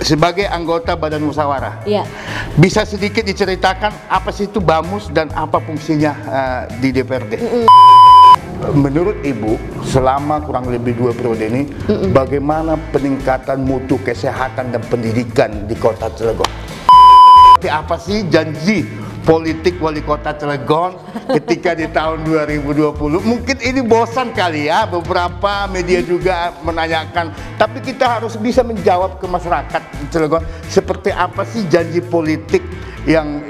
sebagai anggota Badan Musyawarah. Iya. Bisa sedikit diceritakan apa sih itu BAMUS dan apa fungsinya di DPRD? Menurut Ibu, selama kurang lebih 2 periode ini, bagaimana peningkatan mutu kesehatan dan pendidikan di Kota Cilegon? Apa sih janji politik wali kota Cilegon ketika di tahun 2020? Mungkin ini bosan kali ya, beberapa media juga menanyakan, tapi kita harus bisa menjawab ke masyarakat Cilegon, seperti apa sih janji politik yang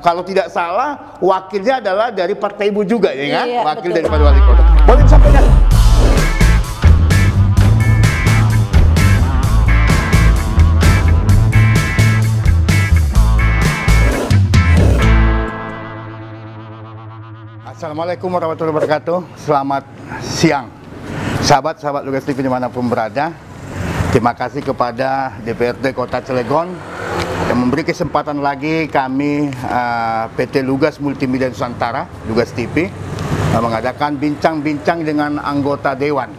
kalau tidak salah wakilnya adalah dari partai Ibu juga ya kan? Iya, wakil betul. daripada wali kota. Boleh disampaikan? Assalamualaikum warahmatullahi wabarakatuh. Selamat siang sahabat-sahabat Lugas TV dimanapun berada. Terima kasih kepada DPRD Kota Cilegon yang memberi kesempatan lagi kami PT Lugas Multimedia Nusantara, Lugas TV, mengadakan bincang-bincang dengan anggota Dewan.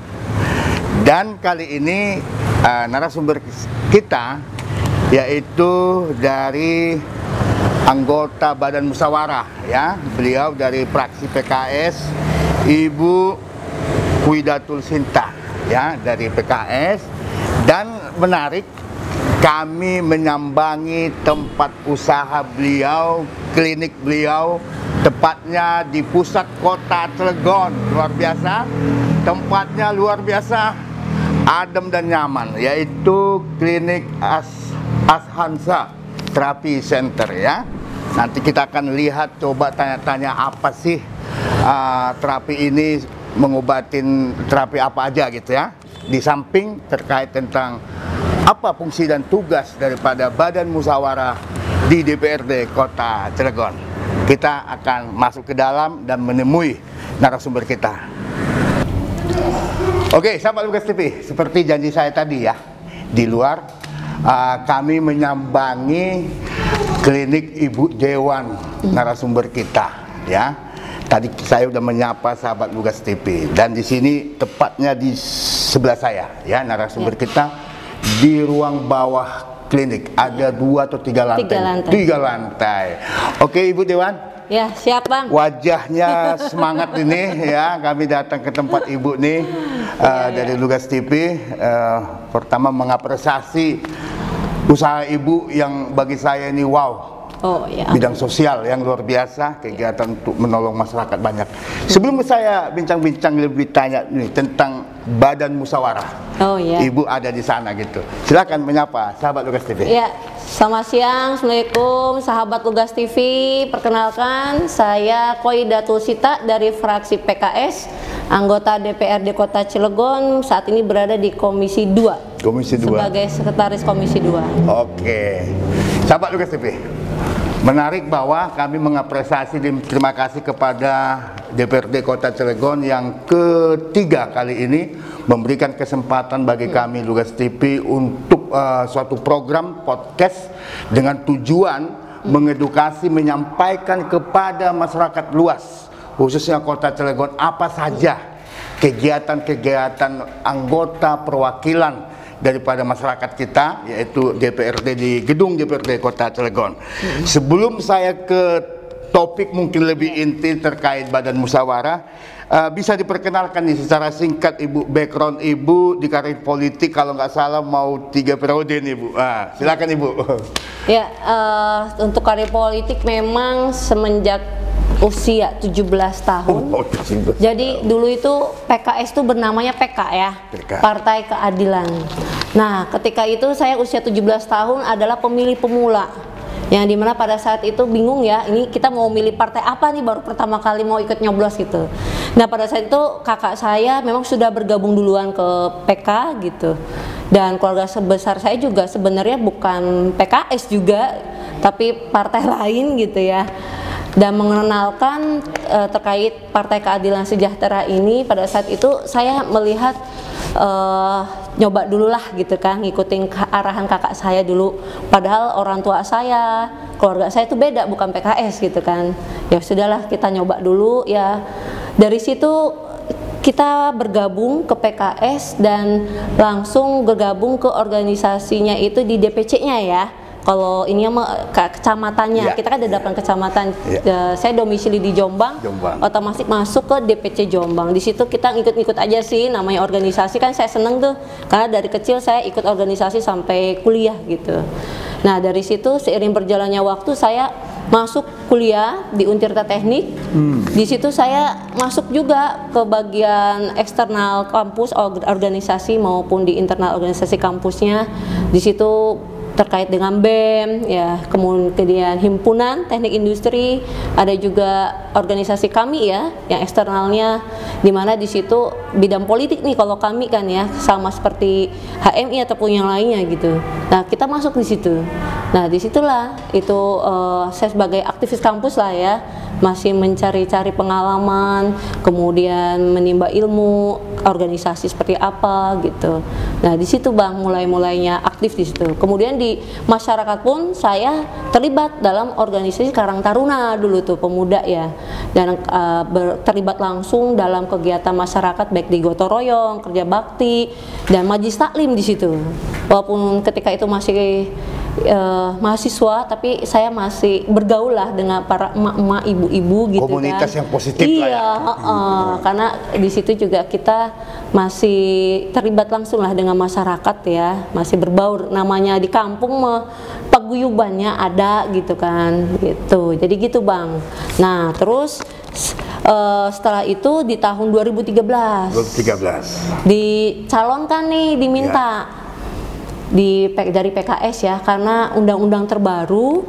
Dan kali ini narasumber kita yaitu dari anggota Badan Musyawarah, ya, beliau dari fraksi PKS, Ibu Widatul Sinta, ya, dari PKS. Dan menarik, kami menyambangi tempat usaha beliau, klinik beliau, tepatnya di pusat kota Cilegon. Luar biasa, tempatnya luar biasa, adem dan nyaman, yaitu klinik Ashansa Terapi Center, ya. Nanti kita akan lihat, coba tanya-tanya apa sih terapi ini, mengobatin terapi apa aja gitu ya. Di samping terkait tentang apa fungsi dan tugas daripada Badan Musyawarah di DPRD Kota Cilegon. Kita akan masuk ke dalam dan menemui narasumber kita. Oke, sahabat Lugas TV, seperti janji saya tadi ya, di luar kami menyambangi klinik Ibu Dewan, narasumber kita, ya. Tadi saya sudah menyapa sahabat Lugas TV, dan di sini tepatnya di sebelah saya, ya, narasumber kita di ruang bawah klinik. Ada 2 atau 3 lantai? 3 lantai. Oke, Ibu Dewan. Ya, siap Bang. Wajahnya semangat ini, ya. Kami datang ke tempat Ibu nih dari Lugas TV. Pertama mengapresiasi usaha Ibu yang bagi saya ini wow. Oh, ya. Bidang sosial yang luar biasa, kegiatan untuk menolong masyarakat banyak. Sebelum saya bincang-bincang lebih tanya nih tentang Badan Musyawarah. Oh ya. Ibu ada di sana gitu. Silakan menyapa sahabat Lugas TV. Ya, selamat siang, assalamualaikum sahabat Lugas TV. Perkenalkan, saya Widatul Sinta dari fraksi PKS, anggota DPRD Kota Cilegon. Saat ini berada di Komisi 2. Komisi 2. Sebagai sekretaris Komisi 2. Oke. Sahabat Lugas TV. Menarik bahwa kami mengapresiasi dan terima kasih kepada DPRD Kota Cilegon yang ketiga kali ini memberikan kesempatan bagi kami Lugas TV untuk suatu program podcast dengan tujuan mengedukasi, menyampaikan kepada masyarakat luas, khususnya Kota Cilegon, apa saja kegiatan-kegiatan anggota perwakilan daripada masyarakat kita, yaitu DPRD di gedung DPRD Kota Cilegon. Sebelum saya ke topik mungkin lebih inti terkait Badan Musyawarah, bisa diperkenalkan nih secara singkat Ibu, background Ibu di karir politik, kalau nggak salah mau 3 periode nih Bu. Silakan Ibu. Ya, untuk karir politik memang semenjak usia 17 tahun. Jadi dulu itu PKS itu bernamanya PK ya, Partai Keadilan. Nah, ketika itu saya usia 17 tahun adalah pemilih pemula. Yang dimana pada saat itu bingung ya, ini kita mau milih partai apa nih, baru pertama kali mau ikut nyoblos gitu. Nah, pada saat itu kakak saya memang sudah bergabung duluan ke PK gitu. Dan keluarga sebesar saya juga sebenarnya bukan PKS juga, tapi partai lain gitu ya. Dan mengenalkan terkait Partai Keadilan Sejahtera ini, pada saat itu saya melihat nyoba dulu lah gitu kan, ngikutin arahan kakak saya dulu, padahal orang tua saya, keluarga saya itu beda, bukan PKS gitu kan. Ya sudahlah, kita nyoba dulu ya. Dari situ kita bergabung ke PKS dan langsung bergabung ke organisasinya itu di DPC-nya ya. Kalau ini mah kecamatannya, kita kan ada 8 kecamatan. Saya domisili di Jombang, otomatis masuk ke DPC Jombang. Di situ kita ngikut-ngikut aja sih, namanya organisasi kan saya seneng tuh, karena dari kecil saya ikut organisasi sampai kuliah gitu. Nah dari situ seiring berjalannya waktu saya masuk kuliah di Untirta Teknik. Di situ saya masuk juga ke bagian eksternal kampus, organisasi maupun di internal organisasi kampusnya. Di situ terkait dengan BEM ya, kemudian himpunan teknik industri, ada juga organisasi kami ya yang eksternalnya, dimana di situ bidang politik nih kalau kami kan ya, sama seperti HMI ataupun yang lainnya gitu. Nah kita masuk di situ. Nah disitulah itu saya sebagai aktivis kampus lah ya, masih mencari-cari pengalaman, kemudian menimba ilmu organisasi seperti apa gitu. Nah di situ Bang mulainya aktif di situ. Kemudian di masyarakat pun saya terlibat dalam organisasi Karang Taruna dulu tuh, pemuda ya, dan terlibat langsung dalam kegiatan masyarakat baik di gotong royong, kerja bakti, dan majlis taklim di situ. Walaupun ketika itu masih mahasiswa, tapi saya masih bergaul lah dengan para emak-emak, ibu-ibu gitu. Komunitas kan. yang positif iya, lah ya. Karena di situ juga kita masih terlibat langsung lah dengan masyarakat ya, masih berbaur. Namanya di kampung mah paguyubannya ada gitu kan, gitu. Jadi gitu Bang. Nah terus setelah itu di tahun 2013 dicalonkan nih, diminta dari PKS ya, karena undang-undang terbaru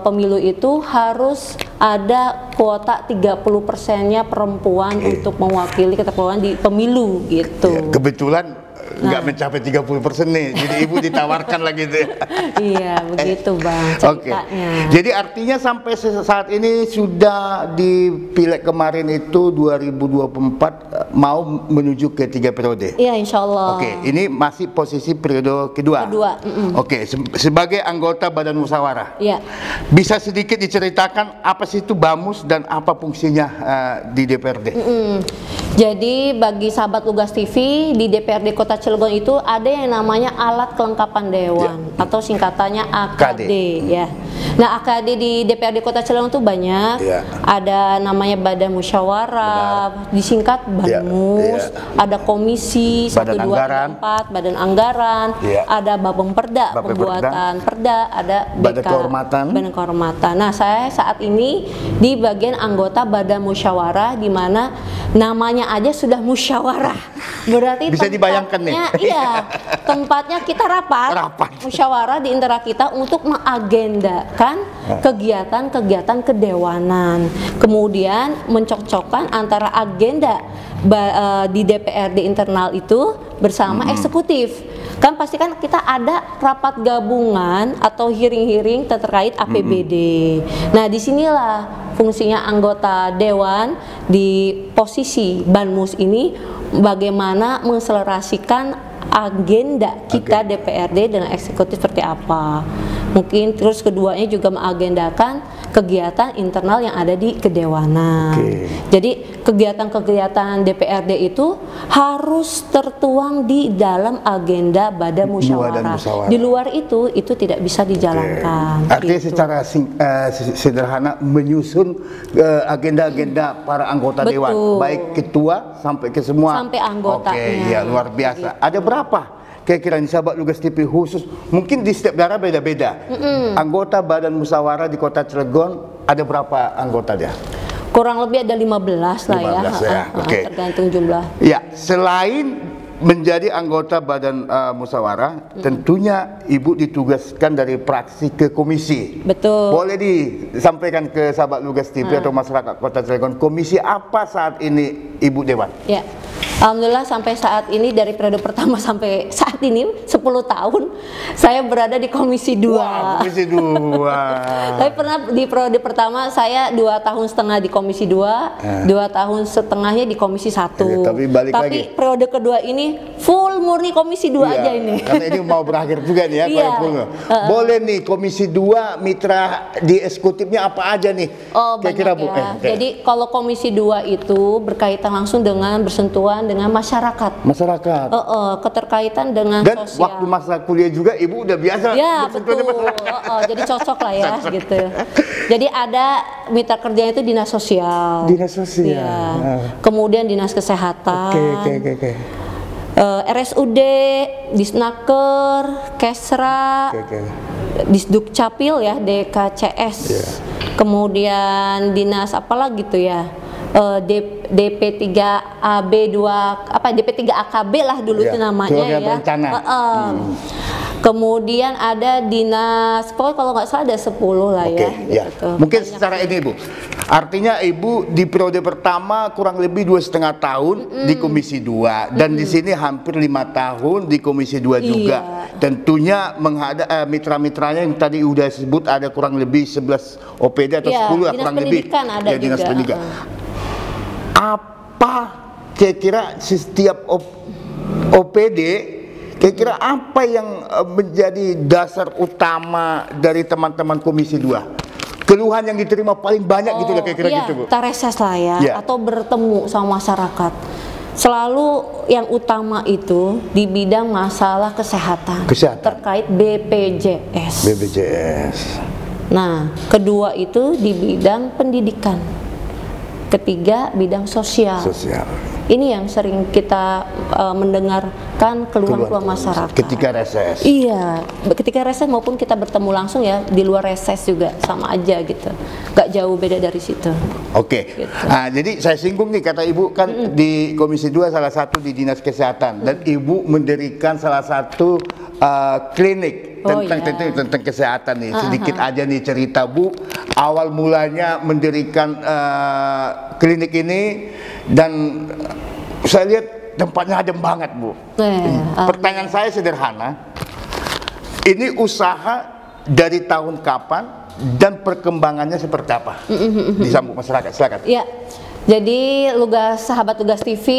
pemilu itu harus ada kuota 30%-nya perempuan untuk mewakili keterpilihan di pemilu gitu. Ya, kebetulan nggak mencapai 30% nih, jadi ibu ditawarkan lagi tuh. Iya begitu Bang ceritanya. Jadi artinya sampai saat ini sudah di pileg kemarin itu 2024 mau menuju ke 3 periode. Iya insya Allah. Ini masih posisi periode kedua. Sebagai anggota Badan Musyawarah. Iya. Bisa sedikit diceritakan apa sih itu BAMUS dan apa fungsinya di DPRD? Jadi bagi sahabat Lugas TV, di DPRD Kota Cilegon itu ada yang namanya alat kelengkapan dewan atau singkatannya AKD ya. Nah AKD di DPRD Kota Cilegon itu banyak. Ada namanya Badan Musyawarah, disingkat BANMUS. Ada Komisi 1, 2, 3, 4, Badan Anggaran. Ada Bapemperda, pembuatan perda. Ada Badan Kehormatan. Badan Kehormatan. Nah saya saat ini di bagian anggota Badan Musyawarah, di mana namanya aja sudah musyawarah, berarti bisa dibayangkan nih. Iya, tempatnya kita rapat musyawarah di antara kita untuk mengagendakan kegiatan-kegiatan kedewanan, kemudian mencocokkan antara agenda di DPRD internal itu bersama eksekutif. Kan pasti kan kita ada rapat gabungan atau hearing-hearing terkait APBD. Nah disinilah fungsinya anggota dewan di posisi BANMUS ini, bagaimana mengakselerasikan agenda kita DPRD dengan eksekutif seperti apa. Mungkin terus keduanya juga mengagendakan kegiatan internal yang ada di kedewanan. Jadi kegiatan-kegiatan DPRD itu harus tertuang di dalam agenda Badan Musyawarah. Di luar itu tidak bisa dijalankan. Artinya secara sederhana menyusun agenda-agenda para anggota dewan, baik ketua sampai ke semua. Sampai anggotanya. Ya luar biasa. Ada berapa kira-kira sahabat Lugas TV khusus, mungkin di setiap daerah beda-beda. Anggota Badan Musyawarah di Kota Cilegon ada berapa anggota dia? Kurang lebih ada 15 lah ya. Tergantung jumlah. Ya, selain menjadi anggota Badan Musyawarah, tentunya Ibu ditugaskan dari praksi ke komisi. Betul. Boleh disampaikan ke sahabat Lugas TV atau masyarakat Kota Cilegon, komisi apa saat ini Ibu Dewan? Ya. Alhamdulillah sampai saat ini dari periode pertama sampai saat ini 10 tahun saya berada di Komisi 2. Wah, Komisi 2. Tapi pernah di periode pertama saya 2 tahun setengah di Komisi 2, 2 tahun setengahnya di Komisi 1. Tapi balik lagi. Periode kedua ini full murni Komisi 2 aja ini. Karena ini mau berakhir juga nih ya. Iya. Boleh nih Komisi 2 mitra di eksekutifnya apa aja nih? Oh, kira-kira Bu. Ya. Jadi kalau Komisi 2 itu berkaitan langsung dengan bersentuhan dengan masyarakat. Keterkaitan dengan dan sosial. Waktu masa kuliah juga Ibu udah biasa. Ya betul. Jadi cocok lah ya gitu. Jadi ada mitra kerjanya itu dinas sosial. Dinas sosial. Ya. Kemudian dinas kesehatan. Oke. RSUD, Disnaker, Kesra, Disduk Capil ya, DKCS. Yeah. Kemudian dinas apa lagi tuh ya? DP3AB2 DP3AKB lah dulu itu namanya ya. Kemudian ada dinas, pokoknya kalau nggak salah ada 10 lah ya. Gitu. Mungkin secara ini Bu, artinya Ibu di periode pertama kurang lebih 2,5 tahun di Komisi 2 dan di sini hampir 5 tahun di Komisi 2 juga. Tentunya menghadap mitra-mitranya yang tadi udah sebut ada kurang lebih 11 OPD atau 10 lah kurang lebih. Ada ya, dinas juga. pendidikan. Apa kira-kira setiap OPD kira-kira apa yang menjadi dasar utama dari teman-teman Komisi 2? Keluhan yang diterima paling banyak gitu lah kira-kira gitu Bu. Kita reses lah ya, atau bertemu sama masyarakat. Selalu yang utama itu di bidang masalah kesehatan. Terkait BPJS. Nah, kedua itu di bidang pendidikan. Ketiga, bidang sosial. Ini yang sering kita mendengarkan keluhan-keluhan masyarakat. Ketika reses. Iya, ketika reses maupun kita bertemu langsung ya di luar reses juga sama aja gitu. Gak jauh beda dari situ. Oke. Gitu. Nah, jadi saya singgung nih kata Ibu kan di Komisi 2 salah satu di Dinas Kesehatan dan Ibu mendirikan salah satu klinik tentang kesehatan nih. Sedikit aja nih cerita Bu, awal mulanya mendirikan klinik ini dan saya lihat tempatnya adem banget Bu. Pertanyaan saya sederhana, ini usaha dari tahun kapan dan perkembangannya seperti apa? Disambung masyarakat, silakan. Ya, jadi sahabat Tugas TV,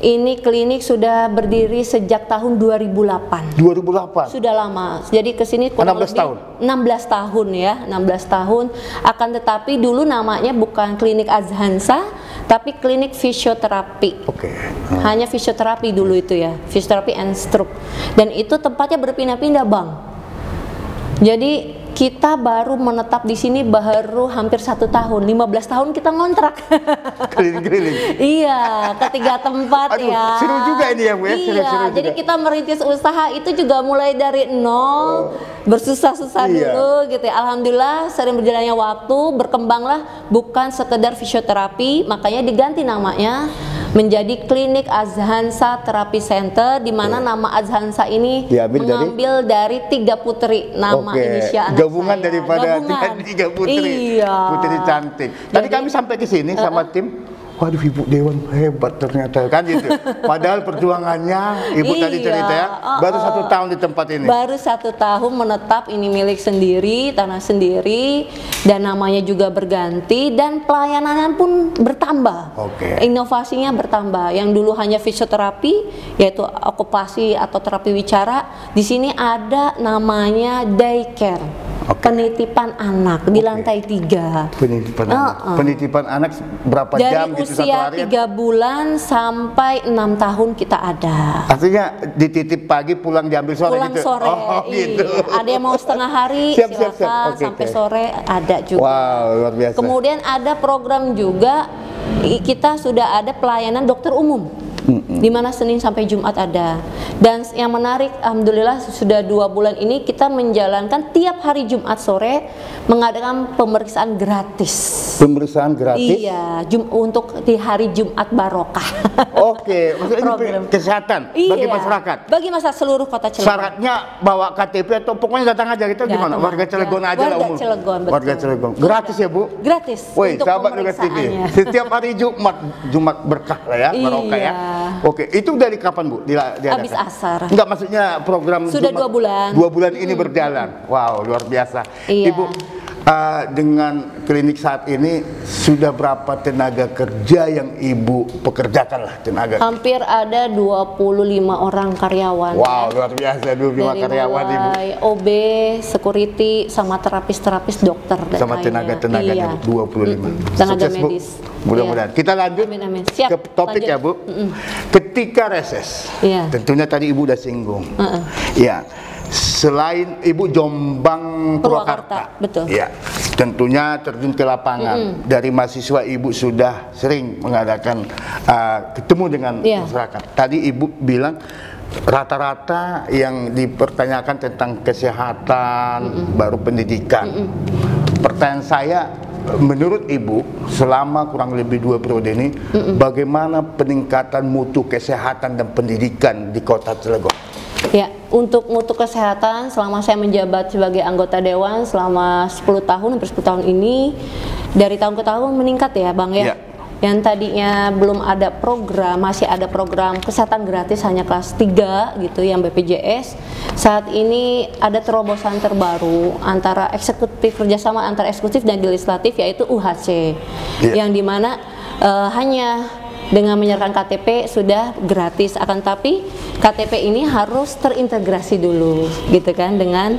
ini klinik sudah berdiri sejak tahun 2008. 2008. Sudah lama. Jadi ke sini kurang 16 tahun. 16 tahun ya, 16 tahun. Akan tetapi dulu namanya bukan klinik Azhansa, tapi klinik fisioterapi. Hanya fisioterapi dulu itu ya, fisioterapi and stroke. Dan itu tempatnya berpindah-pindah, Bang. Jadi kita baru menetap di sini baru hampir 1 tahun, 15 tahun kita ngontrak. Keliling-keliling. Iya, ketiga tempat. Aduh, ya. Seru juga ini ya Bu ya. Iya, jadi kita merintis usaha itu juga mulai dari nol, bersusah-susah dulu gitu ya. Alhamdulillah sering berjalannya waktu, berkembanglah bukan sekedar fisioterapi, makanya diganti namanya menjadi Klinik Azhansa Therapy Center, di mana nama Azhansa ini mengambil dari 3 putri, nama inisial anak gabungan saya. Daripada 3 putri. Putri cantik. Tadi kami sampai ke sini sama tim. Waduh, Ibu Dewan hebat ternyata kan gitu. Padahal perjuangannya Ibu tadi cerita ya, baru 1 tahun di tempat ini. Baru 1 tahun menetap, ini milik sendiri, tanah sendiri, dan namanya juga berganti dan pelayanannya pun bertambah. Inovasinya bertambah. Yang dulu hanya fisioterapi, yaitu okupasi atau terapi wicara, di sini ada namanya daycare. Penitipan anak di lantai 3. Penitipan anak. Penitipan anak berapa jam gitu satu hari? Dari usia 3 bulan sampai 6 tahun kita ada. Artinya dititip pagi pulang diambil sore pulang gitu? Sore, gitu. Ada yang mau setengah hari silakan sampai sore ada juga. Wow, luar biasa. Kemudian ada program juga, kita sudah ada pelayanan dokter umum. di mana Senin sampai Jumat ada. Dan yang menarik, alhamdulillah sudah 2 bulan ini kita menjalankan tiap hari Jumat sore mengadakan pemeriksaan gratis. Pemeriksaan gratis? Iya, untuk di hari Jumat Barokah. Oke, maksudnya ini kesehatan bagi masyarakat. Bagi masyarakat seluruh kota Cilegon. Syaratnya bawa KTP atau pokoknya datang aja, kita gimana? Warga Cilegon aja lah umum. Warga Cilegon. Gratis ya, Bu? Gratis. Woi, sahabat Lugas TV. Setiap hari Jumat berkah lah ya, barokah ya. Oke, itu dari kapan, Bu? Habis asar. Enggak, maksudnya program sudah 2 bulan. 2 bulan ini berjalan. Wow, luar biasa. Iya. Ibu, dengan klinik saat ini sudah berapa tenaga kerja yang Ibu pekerjakan lah tenaga? Hampir ada 25 orang karyawan. Wow, luar biasa, 25 karyawan Ibu. OB, security, sama terapis dokter dan sama tenaga-tenaga 25. Tenaga sukses, medis. Mudah-mudahan. Kita lanjut Siap, ke topik ya, Bu. Ketika reses, tentunya tadi Ibu udah singgung. Ya. Selain Ibu Jombang Purwakarta, betul. Ya, tentunya terjun ke lapangan. Dari mahasiswa Ibu sudah sering mengadakan ketemu dengan masyarakat. Tadi Ibu bilang rata-rata yang dipertanyakan tentang kesehatan, baru pendidikan. Pertanyaan saya, menurut Ibu, selama kurang lebih 2 periode ini, bagaimana peningkatan mutu kesehatan dan pendidikan di Kota Cilegon? Ya, untuk mutu kesehatan selama saya menjabat sebagai anggota dewan selama 10 tahun, hampir 10 tahun ini, dari tahun ke tahun meningkat ya, Bang ya. Yang tadinya belum ada program, masih ada program kesehatan gratis hanya kelas 3 gitu yang BPJS. Saat ini ada terobosan terbaru antara eksekutif, kerjasama antara eksekutif dan legislatif, yaitu UHC. Yang dimana hanya dengan menyerahkan KTP sudah gratis, akan tapi KTP ini harus terintegrasi dulu gitu kan dengan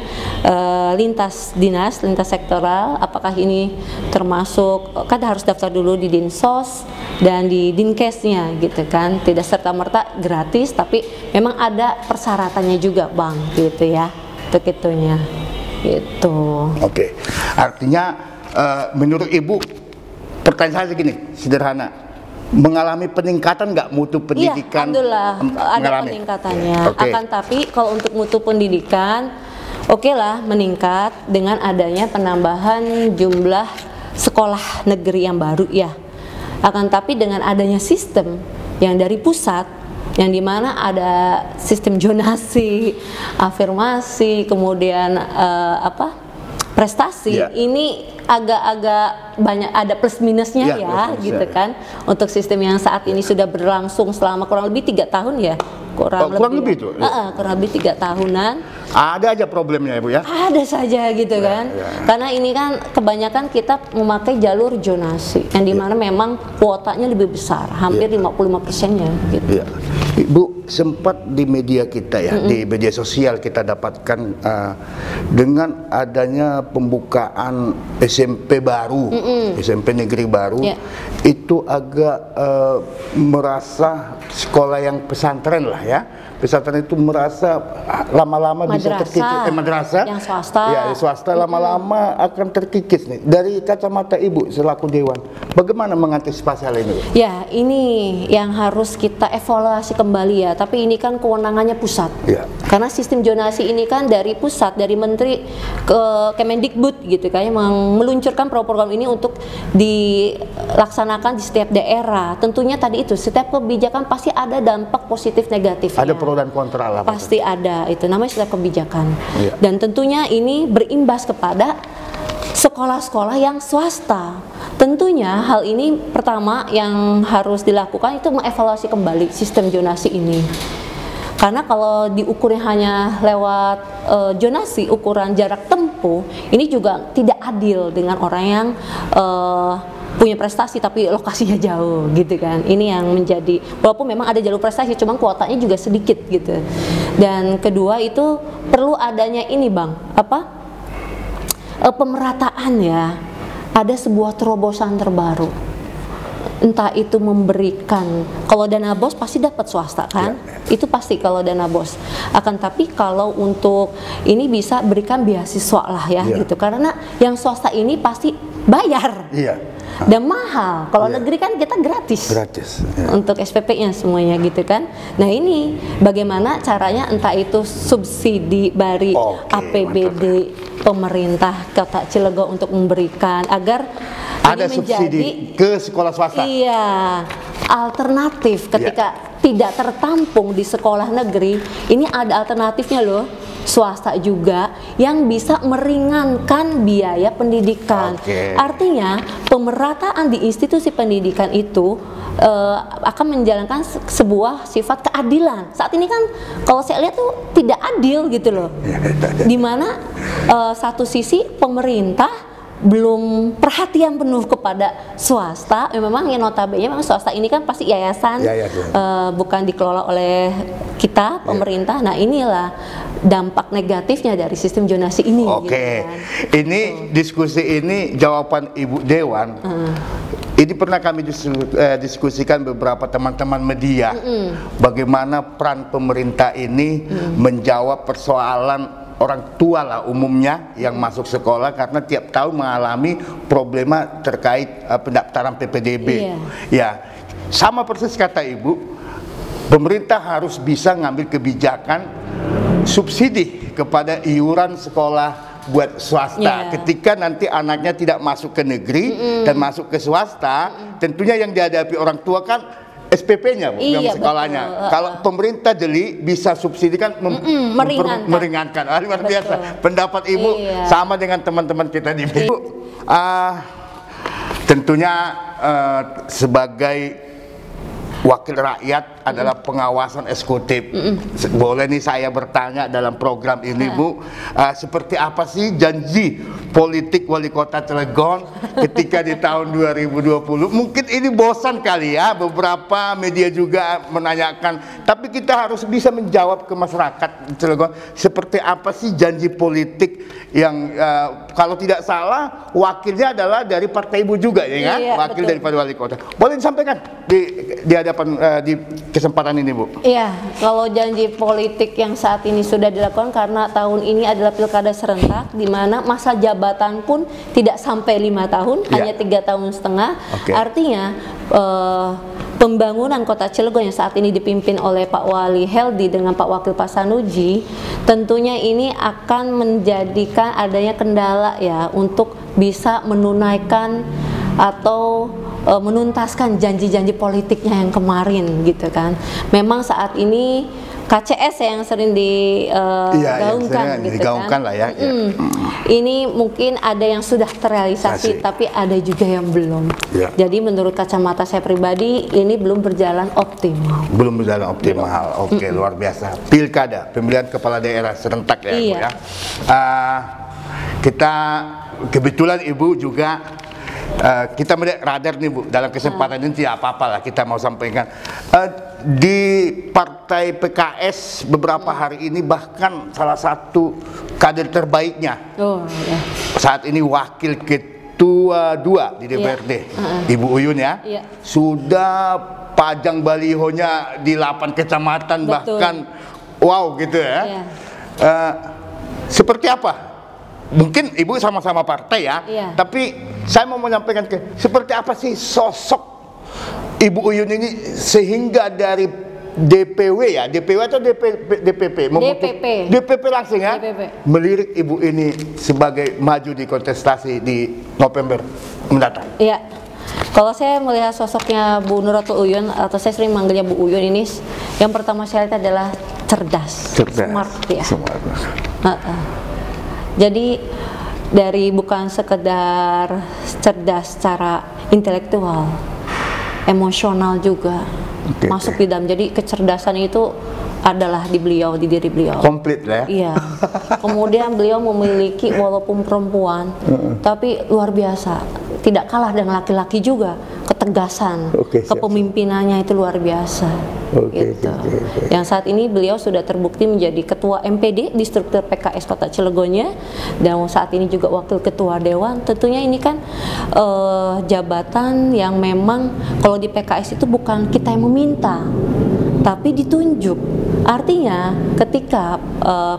lintas dinas, lintas sektoral. Apakah ini termasuk, kan harus daftar dulu di Dinsos dan di Dinkesnya gitu kan, tidak serta-merta gratis, tapi memang ada persyaratannya juga, Bang, gitu ya, untuk itunya gitu. Oke, artinya menurut Ibu, pertanyaan saya segini, sederhana, mengalami peningkatan nggak mutu pendidikan? Iya, alhamdulillah ada peningkatannya. Akan tapi kalau untuk mutu pendidikan, oke lah meningkat dengan adanya penambahan jumlah sekolah negeri yang baru ya. Akan tapi dengan adanya sistem yang dari pusat, yang dimana ada sistem zonasi, afirmasi, kemudian prestasi, ini agak-agak banyak ada plus minusnya gitu kan, untuk sistem yang saat ini sudah berlangsung selama kurang lebih 3 tahun ya, kurang lebih itu, kurang lebih 3 tahunan. Ada aja problemnya ya, Bu ya? Ada saja gitu kan, karena ini kan kebanyakan kita memakai jalur zonasi yang dimana memang kuotanya lebih besar, hampir 55%-nya gitu. Ibu, sempat di media kita ya, di media sosial kita dapatkan dengan adanya pembukaan SMP baru, SMP negeri baru, itu agak merasa sekolah yang pesantren lah ya. Pesantren itu merasa lama-lama bisa terkikis, madrasah yang swasta, ya swasta lama-lama akan terkikis nih. Dari kacamata Ibu selaku dewan, bagaimana mengantisipasi hal ini? Ya, ini yang harus kita evaluasi kembali ya. Tapi ini kan kewenangannya pusat. Karena sistem zonasi ini kan dari pusat, dari Menteri ke Kemendikbud gitu kan, yang meluncurkan program ini untuk dilaksanakan di setiap daerah. Tentunya tadi itu setiap kebijakan pasti ada dampak positif negatifnya. Ada pro dan kontra lah. Pasti ada, itu namanya setiap kebijakan. Dan tentunya ini berimbas kepada sekolah-sekolah yang swasta. Tentunya hal ini pertama yang harus dilakukan itu mengevaluasi kembali sistem zonasi ini. Karena kalau diukurnya hanya lewat zonasi, ukuran jarak tempuh, ini juga tidak adil dengan orang yang punya prestasi tapi lokasinya jauh gitu kan. Ini yang menjadi, walaupun memang ada jalur prestasi, cuma kuotanya juga sedikit gitu. Dan kedua itu perlu adanya ini, Bang, pemerataan ya. Ada sebuah terobosan terbaru entah itu memberikan, kalau dana BOS pasti dapat swasta kan, itu pasti kalau dana BOS. Akan tapi kalau untuk ini bisa berikan beasiswa lah ya, gitu, karena yang swasta ini pasti bayar. Dan mahal. Kalau negeri kan kita gratis untuk SPP-nya semuanya gitu kan. Nah ini bagaimana caranya, entah itu subsidi dari APBD pemerintah Kota Cilegon untuk memberikan agar ada ini subsidi menjadi, ke sekolah swasta. Iya, alternatif ketika tidak tertampung di sekolah negeri, ini ada alternatifnya loh. Swasta juga yang bisa meringankan biaya pendidikan. Artinya pemerataan di institusi pendidikan itu akan menjalankan sebuah sifat keadilan. Saat ini kan kalau saya lihat tuh tidak adil gitu loh. Dimana satu sisi pemerintah belum perhatian penuh kepada swasta. Memang yang notabene memang swasta ini kan pasti yayasan, bukan dikelola oleh kita pemerintah. Nah inilah dampak negatifnya dari sistem zonasi ini. Gitu kan. Ini diskusi ini jawaban Ibu Dewan. Ini pernah kami diskusikan beberapa teman-teman media, bagaimana peran pemerintah ini menjawab persoalan orang tua lah umumnya yang masuk sekolah, karena tiap tahun mengalami problema terkait pendaftaran PPDB. Ya, sama persis kata Ibu, pemerintah harus bisa ngambil kebijakan subsidi kepada iuran sekolah buat swasta. Ketika nanti anaknya tidak masuk ke negeri dan masuk ke swasta, tentunya yang dihadapi orang tua kan SPP-nya, bukan sekolahnya. Kalau pemerintah jeli bisa subsidikan meringankan. Luar biasa. Pendapat Ibu sama dengan teman-teman kita di Ibu. Tentunya sebagai wakil rakyat adalah pengawasan eksekutif. Boleh nih saya bertanya dalam program ini, Bu, seperti apa sih janji politik wali kota Cilegon ketika di tahun 2020? Mungkin ini bosan kali ya, beberapa media juga menanyakan, tapi kita harus bisa menjawab ke masyarakat Cilegon, seperti apa sih janji politik yang kalau tidak salah wakilnya adalah dari partai Ibu juga ya kan? Wakil daripada wali kota. Boleh disampaikan di hadapan di kesempatan ini, Bu? Iya, kalau janji politik yang saat ini sudah dilakukan, karena tahun ini adalah pilkada serentak, di mana masa jabatan pun tidak sampai 5 tahun, hanya 3,5 tahun. Artinya pembangunan Kota Cilegon yang saat ini dipimpin oleh Pak Wali Heldi dengan Pak Wakil Pasanuji, tentunya ini akan menjadikan adanya kendala ya untuk bisa menunaikan atau menuntaskan janji-janji politiknya yang kemarin gitu kan. Memang saat ini KCS yang sering digaungkan gitu kan. Lah ya. Ini mungkin ada yang sudah terrealisasi, tapi ada juga yang belum. Jadi menurut kacamata saya pribadi ini belum berjalan optimal. Belum berjalan optimal. Oke, luar biasa. Pilkada, pemilihan kepala daerah serentak ya, Bu ya. Kita kebetulan Ibu juga kita melihat radar nih, Bu, dalam kesempatan ini tidak apa-apa lah kita mau sampaikan. Di partai PKS beberapa hari ini bahkan salah satu kader terbaiknya saat ini wakil ketua 2 di DPRD, Ibu Uyun ya, sudah pajang balihonya di 8 kecamatan. Bahkan wow gitu ya. Seperti apa? Mungkin Ibu sama-sama partai ya, tapi saya mau menyampaikan seperti apa sih sosok Ibu Uyun ini sehingga dari DPW ya, DPW atau DPP? DPP langsung ya, melirik Ibu ini sebagai maju di kontestasi di November mendatang. Iya. Kalau saya melihat sosoknya Bu Nuratul Uyun, atau saya sering manggilnya Bu Uyun ini, yang pertama saya lihat adalah cerdas. Smart ya. Jadi dari bukan sekedar cerdas secara intelektual, emosional juga masuk di dalam. Jadi kecerdasan itu adalah di beliau, di diri beliau. Komplit lah ya. Iya. Kemudian beliau memiliki, walaupun perempuan, tapi luar biasa, tidak kalah dengan laki-laki juga. Ketegasan, kepemimpinannya itu luar biasa. Gitu. Yang saat ini beliau sudah terbukti menjadi ketua MPD di struktur PKS Kota Cilegonnya, dan saat ini juga wakil ketua dewan. Tentunya ini kan jabatan yang memang kalau di PKS itu bukan kita yang meminta, tapi ditunjuk. Artinya ketika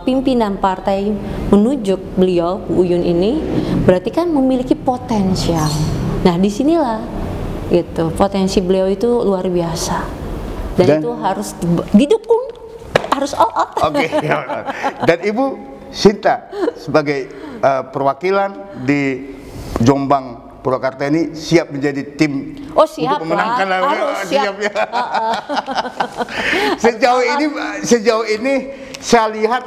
pimpinan partai menunjuk beliau, Bu Uyun ini, berarti kan memiliki potensial. Nah, disinilah gitu, potensi beliau itu luar biasa. Dan itu harus didukung, harus all out. Oke. Dan Ibu Sinta sebagai perwakilan di Jombang Purwakarta ini siap menjadi tim siap untuk memenangkan lah. Harus siap ya. Sejauh ini saya lihat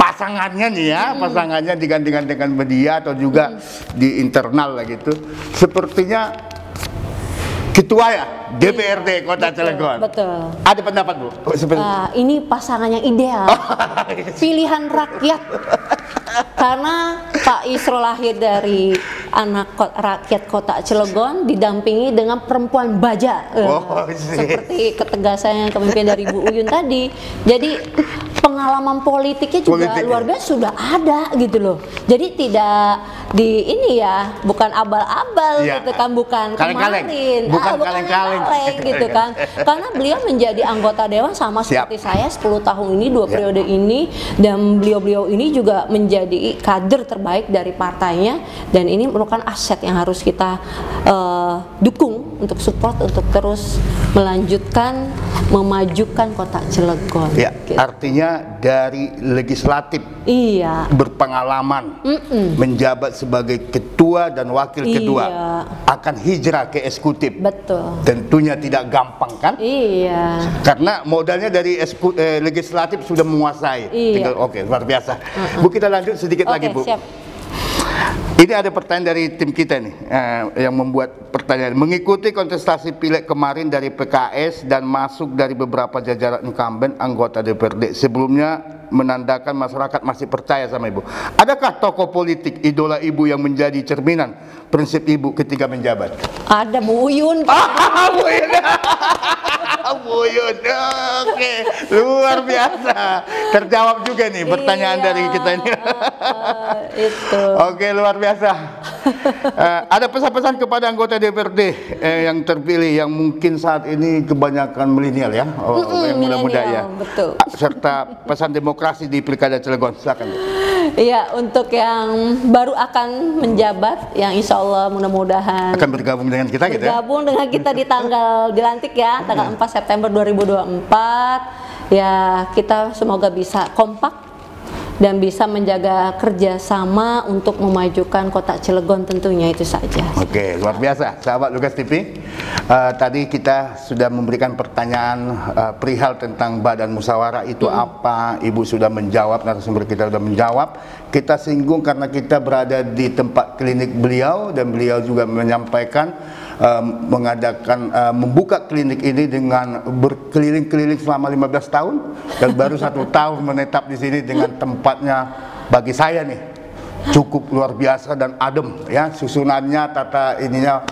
pasangannya nih ya, pasangannya digandingkan dengan media atau juga di internal lah gitu. Sepertinya ketua ya DPRD Kota Cilegon. Betul. Ada pendapat Bu? Ini pasangan yang ideal, pilihan rakyat. Karena Pak Isro lahir dari anak rakyat Kota Cilegon, didampingi dengan perempuan baja, seperti ketegasan yang kepemimpinan dari Bu Uyun tadi. Jadi pengalaman politiknya juga luar biasa, sudah ada gitu loh. Jadi tidak di ini ya, bukan abal-abal gitu kan, bukan kemarin, bukan kaleng-kaleng gitu kan. Karena beliau menjadi anggota dewan sama seperti saya 10 tahun ini, 2 periode ini, dan beliau-beliau ini juga menjadi kader terbaik dari partainya, dan ini merupakan aset yang harus kita dukung, untuk support, untuk terus melanjutkan memajukan Kota Cilegon. Ya, gitu. Artinya dari legislatif berpengalaman menjabat sebagai ketua dan wakil ketua akan hijrah ke eksekutif. Betul. Tentunya tidak gampang kan? Iya. Karena modalnya dari legislatif sudah menguasai. Oke, luar biasa. Bu, kita lanjut sedikit lagi Bu. Siap. Ini ada pertanyaan dari tim kita nih yang membuat pertanyaan. Mengikuti kontestasi pileg kemarin dari PKS dan masuk dari beberapa jajaran incumbent anggota DPRD, sebelumnya menandakan masyarakat masih percaya sama Ibu. Adakah tokoh politik idola Ibu yang menjadi cerminan prinsip Ibu ketika menjabat? Ada Bu Uyun. Bu Uyun. Bu Uyun. Oke, luar biasa. Terjawab juga nih pertanyaan dari kita ini. Itu. Oke, luar biasa. Ada pesan-pesan kepada anggota DPRD yang terpilih yang mungkin saat ini kebanyakan milenial ya, yang muda-muda ya. Betul. Serta pesan demokrasi di Pilkada Cilegon. Silakan. Iya, untuk yang baru akan menjabat, yang insya Allah mudah-mudahan akan bergabung dengan kita gitu ya. Bergabung dengan kita di tanggal dilantik ya, tanggal 4 September 2024. Ya, kita semoga bisa kompak dan bisa menjaga kerjasama untuk memajukan Kota Cilegon, tentunya itu saja. Oke, luar biasa, sahabat Lugas TV. Tadi kita sudah memberikan pertanyaan perihal tentang badan musyawarah itu apa. Ibu sudah menjawab, narasumber kita sudah menjawab. Kita singgung karena kita berada di tempat klinik beliau, dan beliau juga menyampaikan membuka klinik ini dengan berkeliling-keliling selama 15 tahun dan baru 1 tahun menetap di sini dengan tempatnya bagi saya nih cukup luar biasa dan adem ya, susunannya, tata ininya.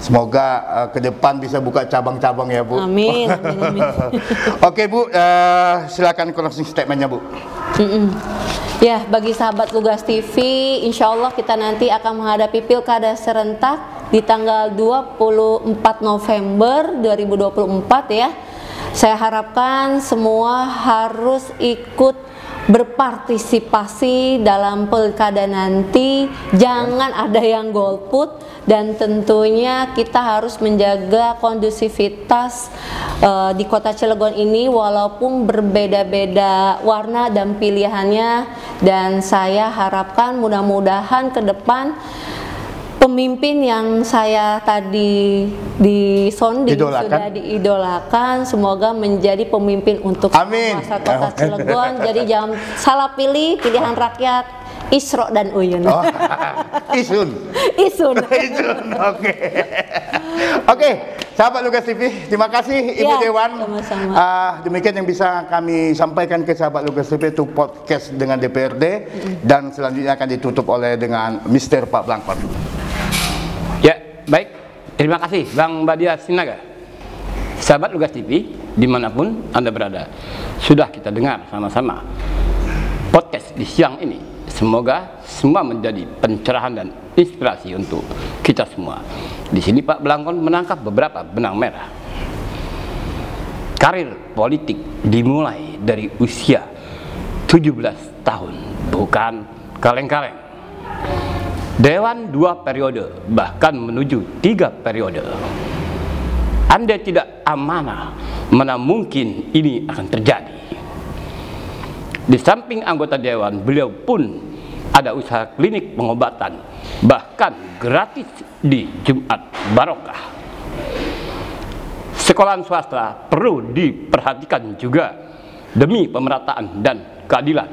Semoga ke depan bisa buka cabang-cabang ya Bu. Amin. Amin. Oke Bu, silakan closing statementnya Bu. Ya, bagi sahabat Lugas TV, insya Allah kita nanti akan menghadapi pilkada serentak di tanggal 24 November 2024 ya. Saya harapkan semua harus ikut berpartisipasi dalam pilkada nanti, jangan ada yang golput, dan tentunya kita harus menjaga kondusivitas di Kota Cilegon ini walaupun berbeda-beda warna dan pilihannya. Dan saya harapkan mudah-mudahan ke depan pemimpin yang saya tadi disonding sudah diidolakan, semoga menjadi pemimpin untuk masyarakat Kota Cilegon. Jadi jangan salah pilih, pilihan rakyat Isro dan Uyun. Isun. Isun. Oke. Oke, sahabat Lugas TV, terima kasih Ibu Dewan. Sama-sama. Demikian yang bisa kami sampaikan ke sahabat Lugas TV, itu podcast dengan DPRD, dan selanjutnya akan ditutup oleh dengan Mr. Pak Blangkon. Ya, baik. Terima kasih Bang Badia Sinaga. Sahabat Lugas TV, dimanapun Anda berada, sudah kita dengar sama-sama podcast di siang ini. Semoga semua menjadi pencerahan dan inspirasi untuk kita semua. Di sini Pak Blangkon menangkap beberapa benang merah. Karir politik dimulai dari usia 17 tahun, bukan kaleng-kaleng. Dewan 2 periode, bahkan menuju 3 periode. Anda tidak amanah, mana mungkin ini akan terjadi. Di samping anggota dewan, beliau pun ada usaha klinik pengobatan, bahkan gratis di Jumat Barokah. Sekolahan swasta perlu diperhatikan juga demi pemerataan dan keadilan.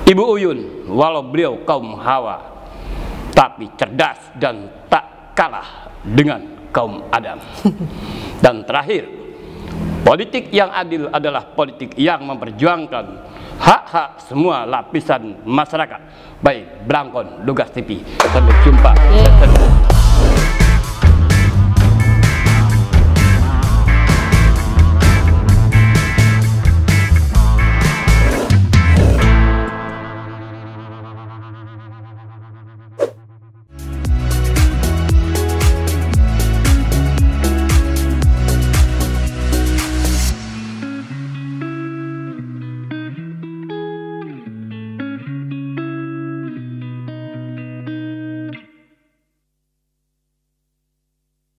Ibu Uyun, walau beliau kaum Hawa, tapi cerdas dan tak kalah dengan kaum Adam. Dan terakhir, politik yang adil adalah politik yang memperjuangkan hak-hak semua lapisan masyarakat. Baik, Blangkon, Lugas TV. Sampai jumpa.